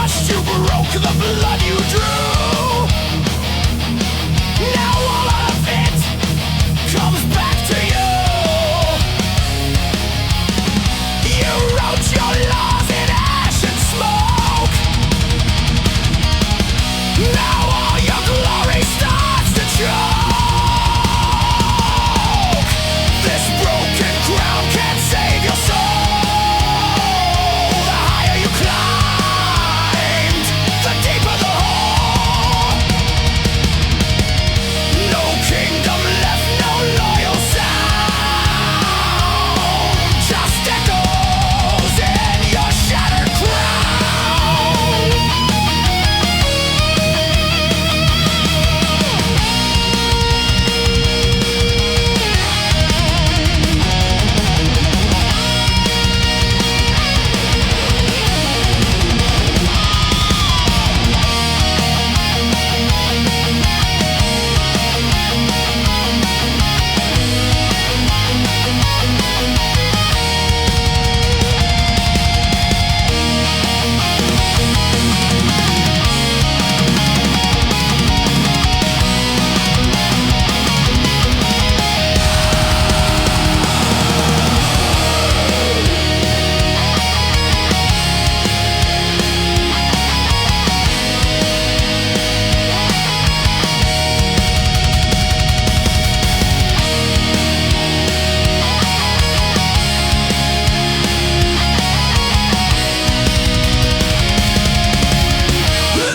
trust you broke, the blood you drew. Now all of it comes back to you. You wrote your laws in ash and smoke. Now all your glory starts to choke. This broken crown can't save your soul. The higher you climbed, the deeper the hole. No kingdom left, no loyal sound. Just echoes in your shattered crown.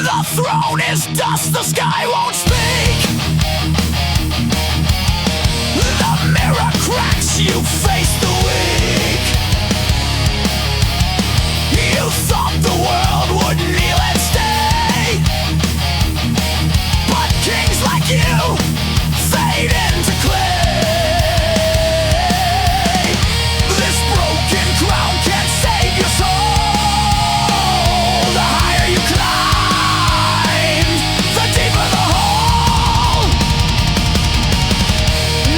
The throne is dust, the sky won't speak. The mirror cracks, you face the weak. You thought the world would kneel and stay, but kings like you fade into clay. This broken crown can't save your soul. The higher you climb, the deeper the hole.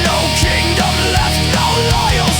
No kingdom left, no loyal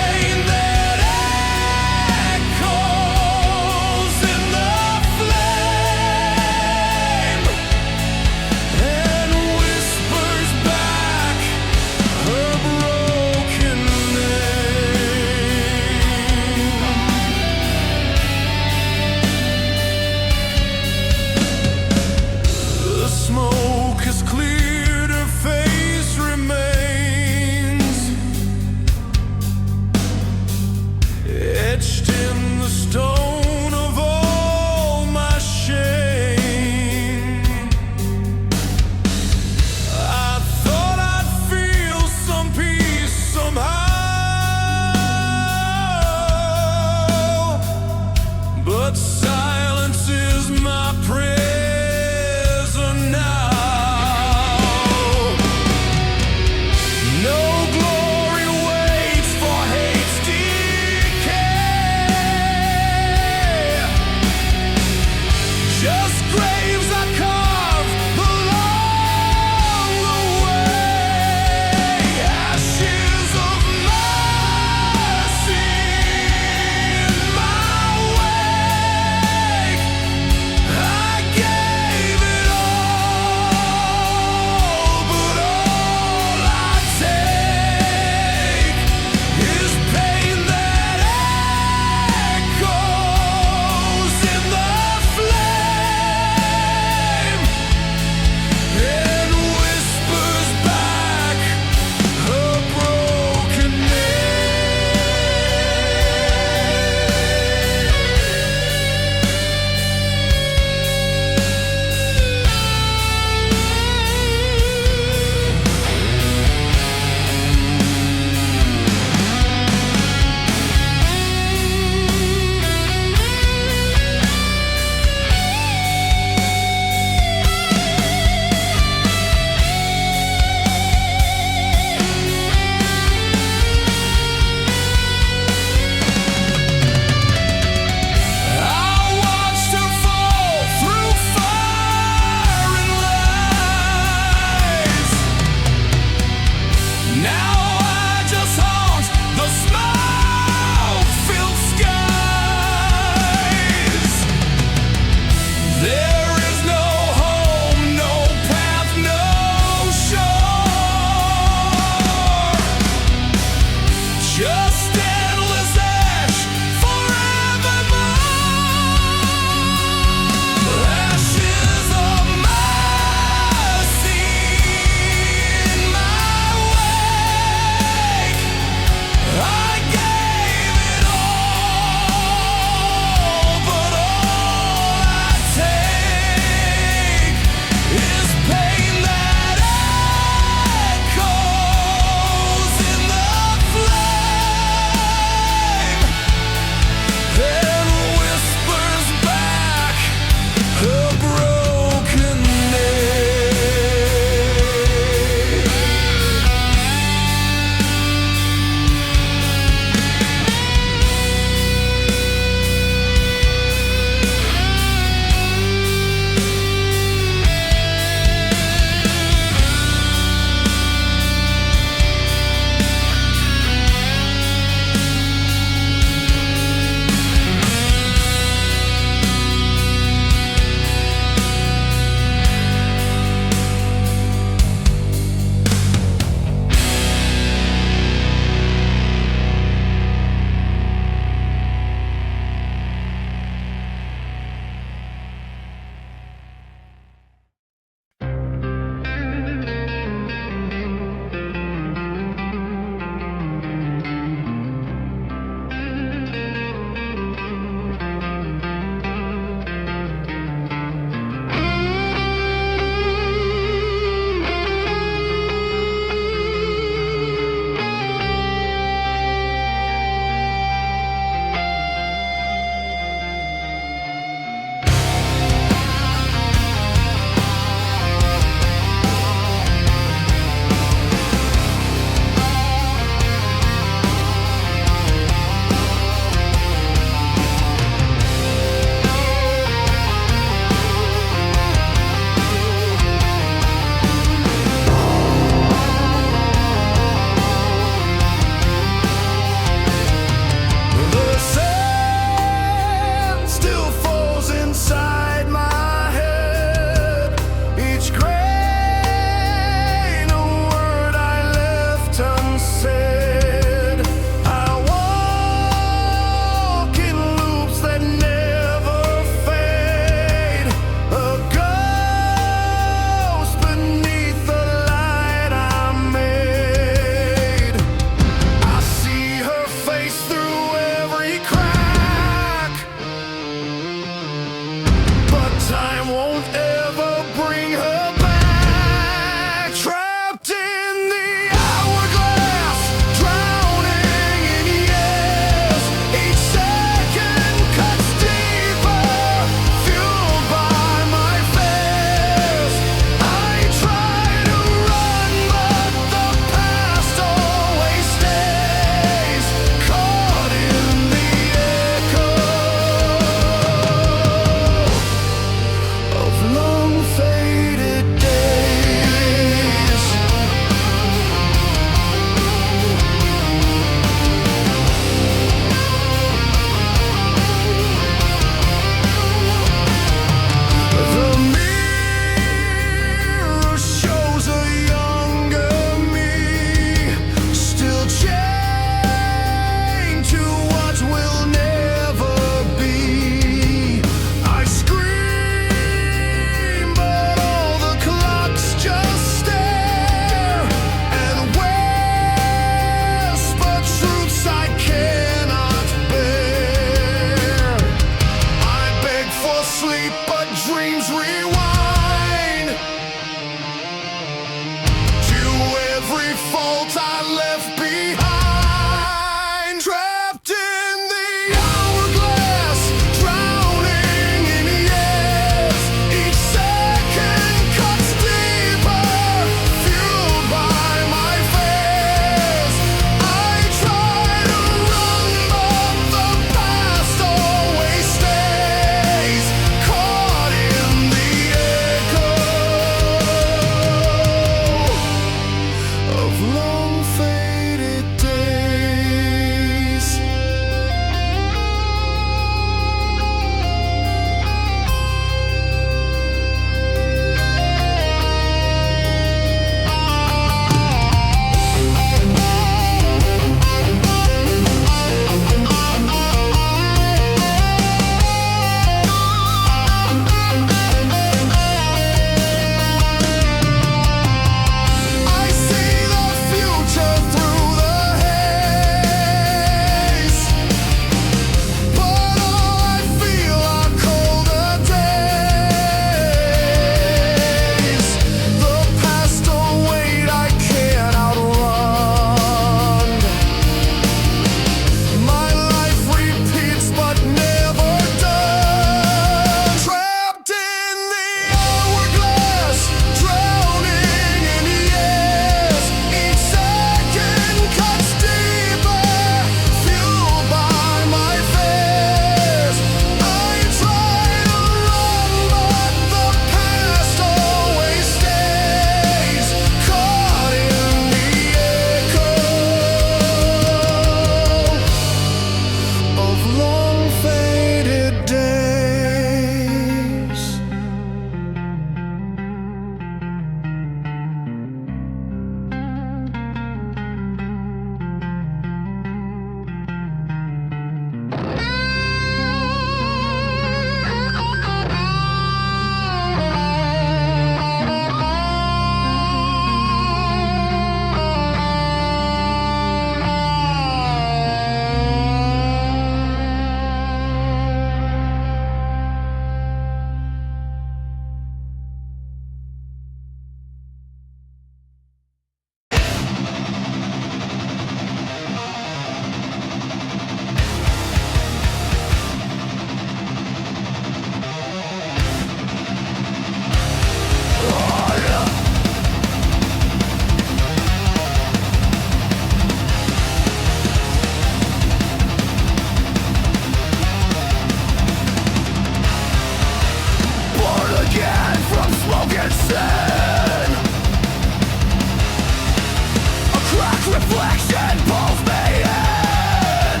reflection pulls me in.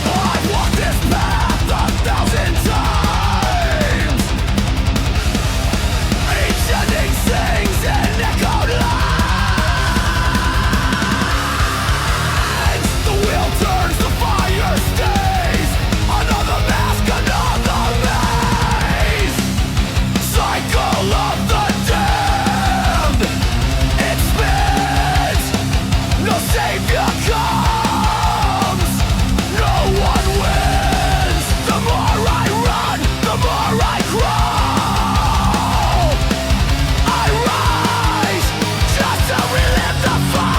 I've walked this path 1,000 times. Each ending sings in echoed lines. The wheel turns, the fire stays. Another mask, another maze. Cycle of the damned. It spins. No savior comes. No one wins. The more I run, the more I crawl. I rise just to relive the fall.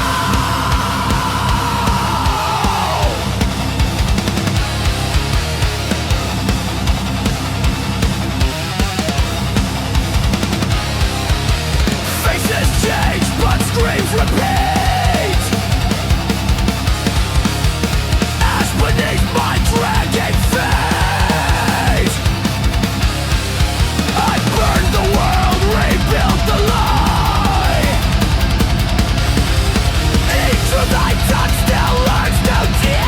Faces change, but screams repeat. Ash beneath my dragging feet. I burned the world, rebuilt the lie. Each truth I touch still learns to die.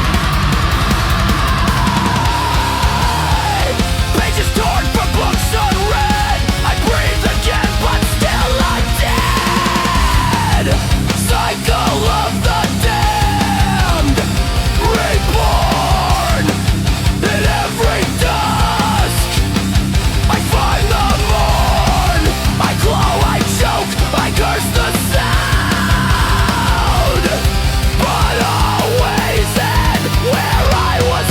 Pages torn from books unread. I breathe again, but still I'm dead. Cycle of the damned. Reborn in every dusk. I find the morn. I glow, I choke, I curse the sound. But always end where I was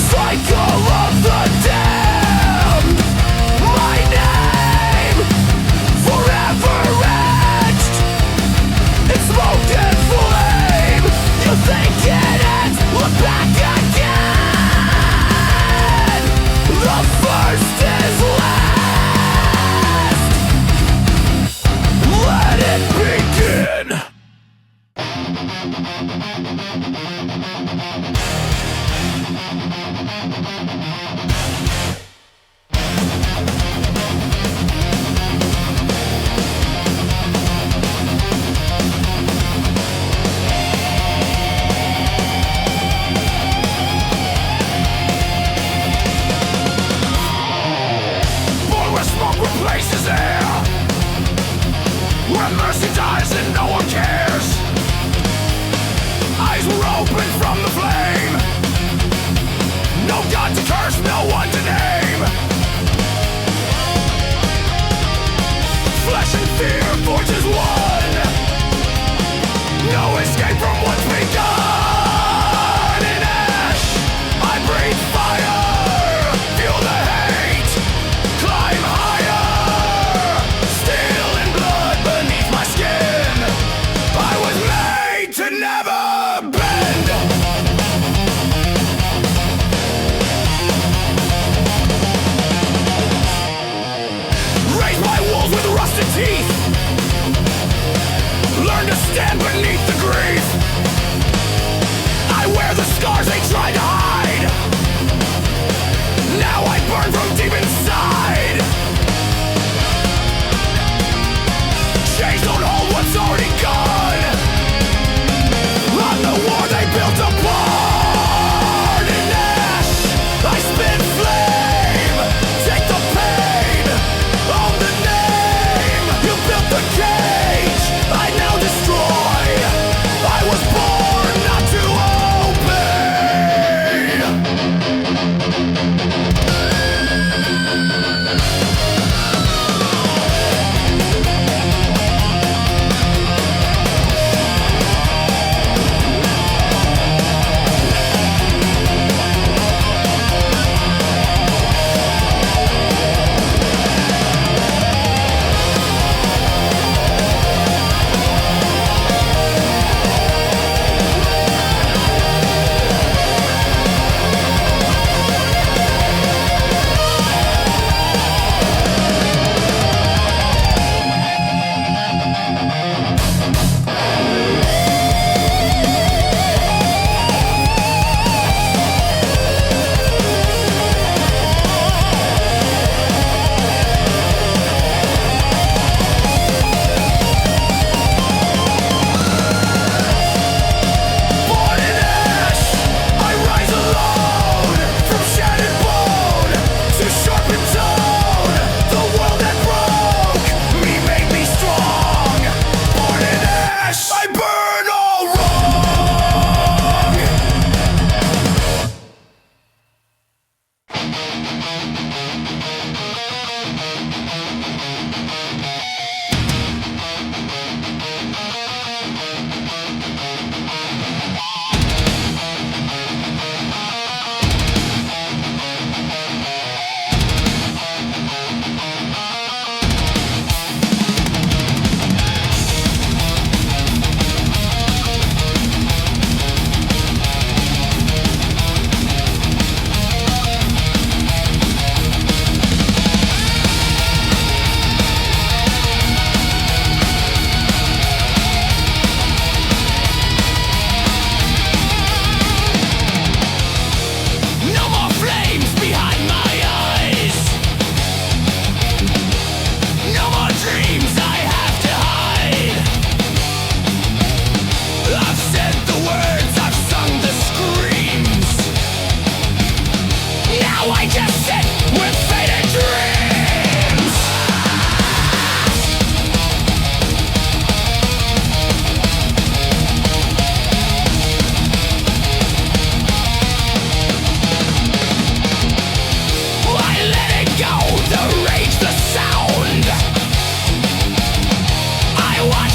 Cycle of the damned. My name forever etched in smoke and flame. You think it ends? Look back again. The first is last. Let it begin. Born where smoke replaces air, where mercy dies and no one cares. Eyes were open from the flame. No God to curse, no one to name. Flesh and fear forges one. No escape from what's begun. In ash, I breathe fire. Feel the hate. Climb higher. Steel and blood beneath my skin. I was made to never bend. Raise my walls with rusted teeth. Learn to stand beneath the grief.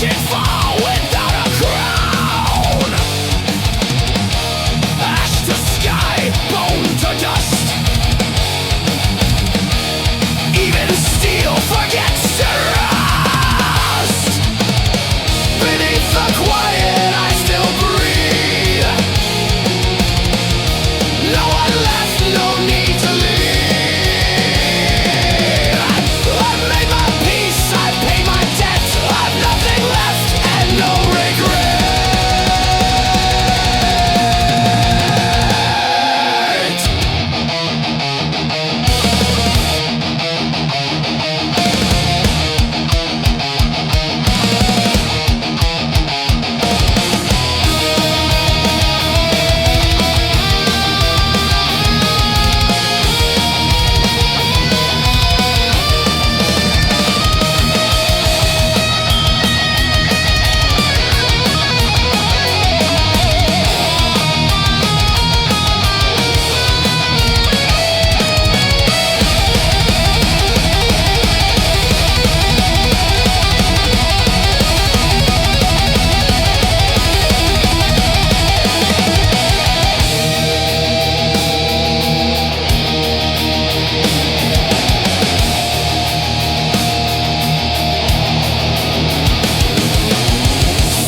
can fall without a crown. Ash to sky, bone to dust. Even steel forgets to rust. Beneath the quiet I still breathe. No one left, no need to leave. I've made my peace, I've paid my debt. I've nothing left and no regret.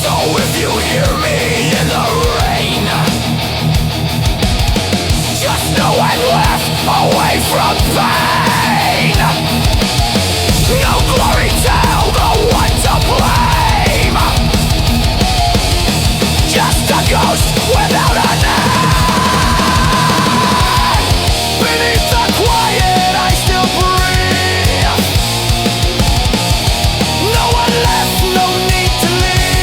So if you hear me in the rain, just know I'm left away from pain. No glory tale, no one to blame. Just a ghost without a name. Beneath the quiet I still breathe. No one left, no need to leave.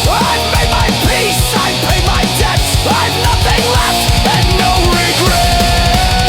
I've made my peace, I've paid my debt. I've nothing left and no regret.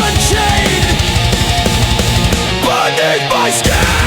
Judgement Shade beneath my skin.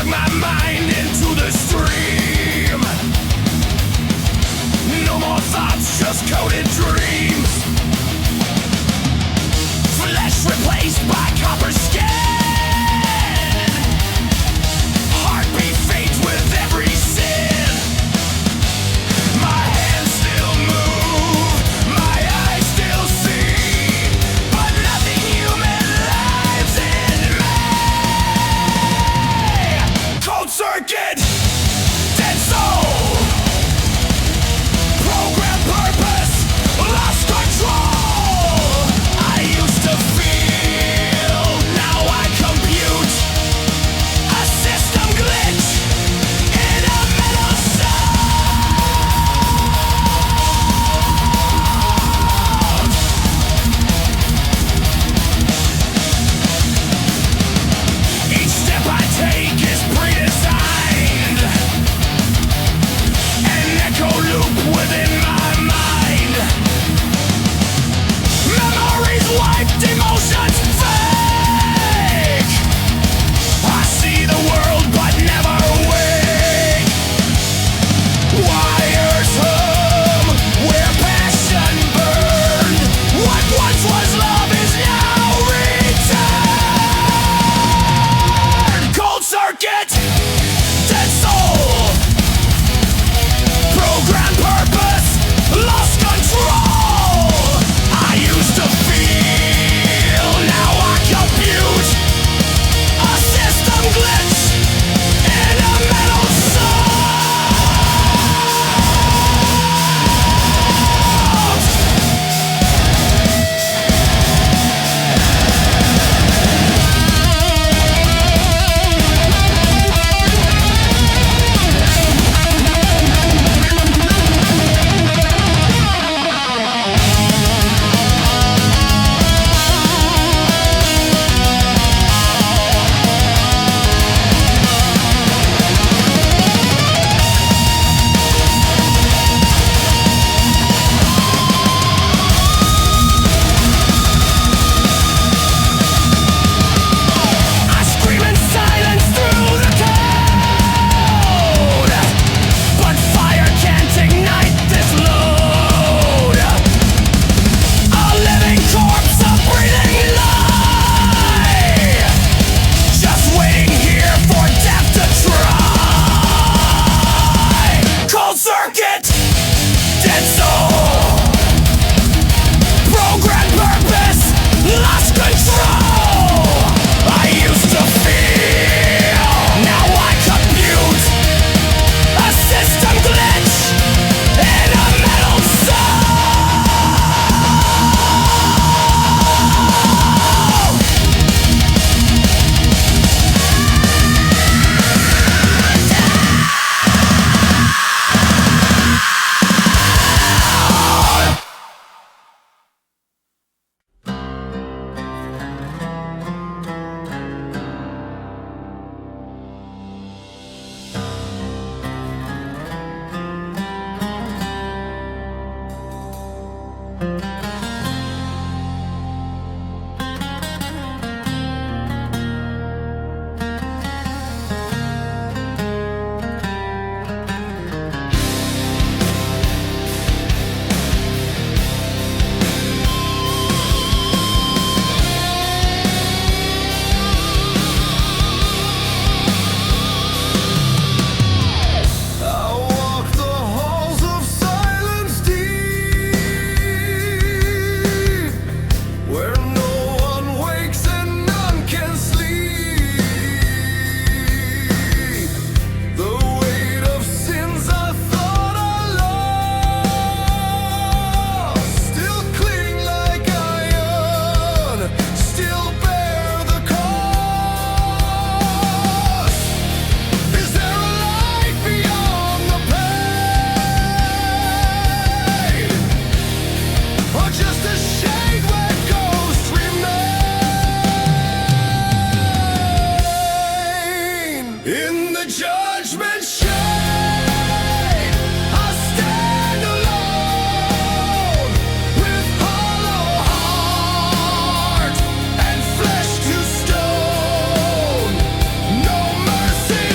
Plug my mind into the stream. No more thoughts, just coded dreams. Flesh replaced by copper skin. Heartbeat fades with every sin. My hands still move, my eyes still see, but nothing human lives in me. Cold circuit, dead soul. Program purpose, lost control. I used to feel, now I compute. A system glitch in a metal sound. Each step I take is pre-designed. An echo loop within my mind. Memories wiped, emotions fake. I see the world but never wake. Wires hum where passion burned. What once was love is now returned. Cold circuit, dead soul. Program purpose, lost control. I used to feel, now I compute. A system glitch in a metal sound. I scream in silence through the code, but fire can't ignite this load. A living corpse, a breathing lie, just waiting here for death to try. Cold circuit, dead soul. Program purpose, lost control. I used to feel, now I compute. A system glitch in a metal sound. Judgement Shade, I stand alone with hollow heart and flesh to stone. No mercy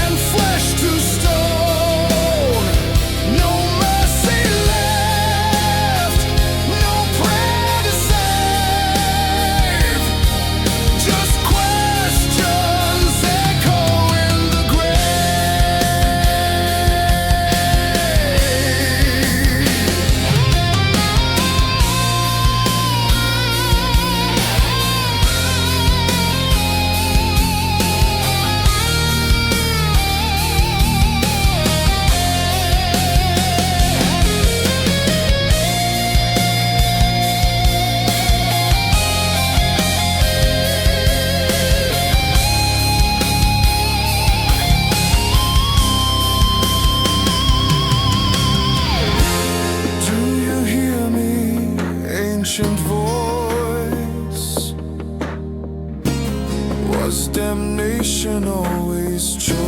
and flesh to stone. No mercy left, no prayer to save. Just questions echo in the Do you hear me, ancient voice? Was damnation always choice?